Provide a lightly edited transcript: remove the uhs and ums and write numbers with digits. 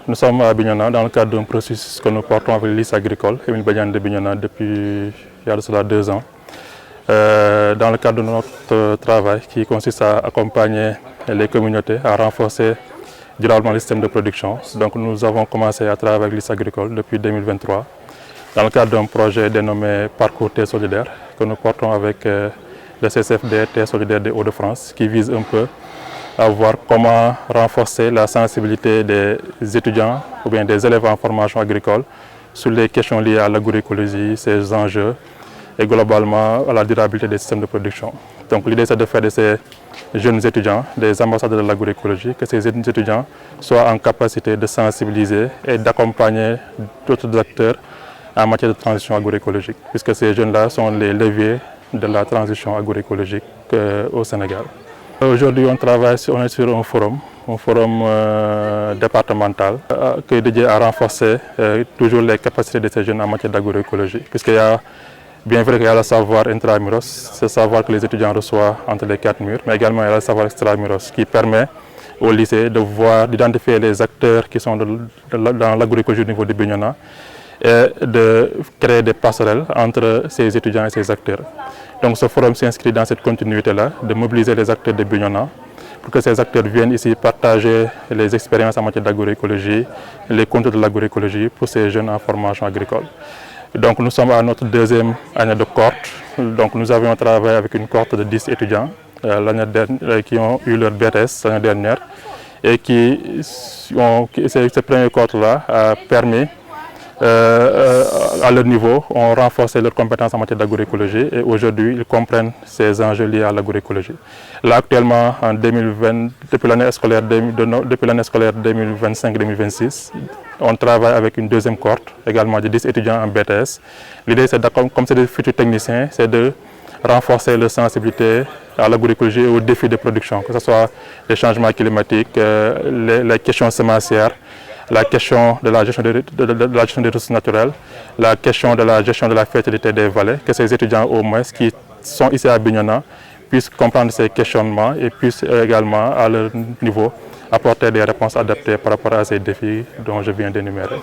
Nous sommes à Bignona dans le cadre d'un processus que nous portons avec l'IS agricole, Émile Badiane de Bignona, depuis il y a de cela 2 ans. Dans le cadre de notre travail qui consiste à accompagner les communautés, à renforcer durablement le système de production. Donc nous avons commencé à travailler avec l'IS agricole depuis 2023 dans le cadre d'un projet dénommé Parcours Terre solidaire que nous portons avec le CCFD Terre solidaire des Hauts-de-France qui vise un peu à voir comment renforcer la sensibilité des étudiants ou bien des élèves en formation agricole sur les questions liées à l'agroécologie, ses enjeux et globalement à la durabilité des systèmes de production. Donc l'idée c'est de faire de ces jeunes étudiants des ambassadeurs de l'agroécologie, que ces étudiants soient en capacité de sensibiliser et d'accompagner d'autres acteurs en matière de transition agroécologique, puisque ces jeunes-là sont les leviers de la transition agroécologique au Sénégal. Aujourd'hui, on est sur un forum départemental qui est dédié à renforcer toujours les capacités de ces jeunes en matière d'agroécologie, puisqu'il y a, bien vrai qu'il y a le savoir intramuros, ce savoir que les étudiants reçoivent entre les 4 murs, mais également il y a le savoir extramuros qui permet au lycée de voir, d'identifier les acteurs qui sont dans l'agroécologie au niveau de Bignona et de créer des passerelles entre ces étudiants et ces acteurs. Donc ce forum s'inscrit dans cette continuité-là, de mobiliser les acteurs de Bignona pour que ces acteurs viennent ici partager les expériences en matière d'agroécologie, les contours de l'agroécologie pour ces jeunes en formation agricole. Donc nous sommes à notre 2e année de cohorte. Donc nous avions travaillé avec une cohorte de 10 étudiants qui ont eu leur BTS l'année dernière et cette première cohorte-là a permis à leur niveau, ont renforcé leurs compétences en matière d'agroécologie et aujourd'hui ils comprennent ces enjeux liés à l'agroécologie. Là actuellement, en 2020, depuis l'année scolaire 2025-2026, on travaille avec une 2e cohorte, également de 10 étudiants en BTS. L'idée, c'est comme c'est des futurs techniciens, c'est de renforcer leur sensibilité à l'agroécologie et aux défis de production, que ce soit les changements climatiques, les questions semencières, la question de la gestion des ressources naturelles, la question de la gestion de la fertilité des vallées, que ces étudiants au moins qui sont ici à Bignona puissent comprendre ces questionnements et puissent également à leur niveau apporter des réponses adaptées par rapport à ces défis dont je viens d'énumérer.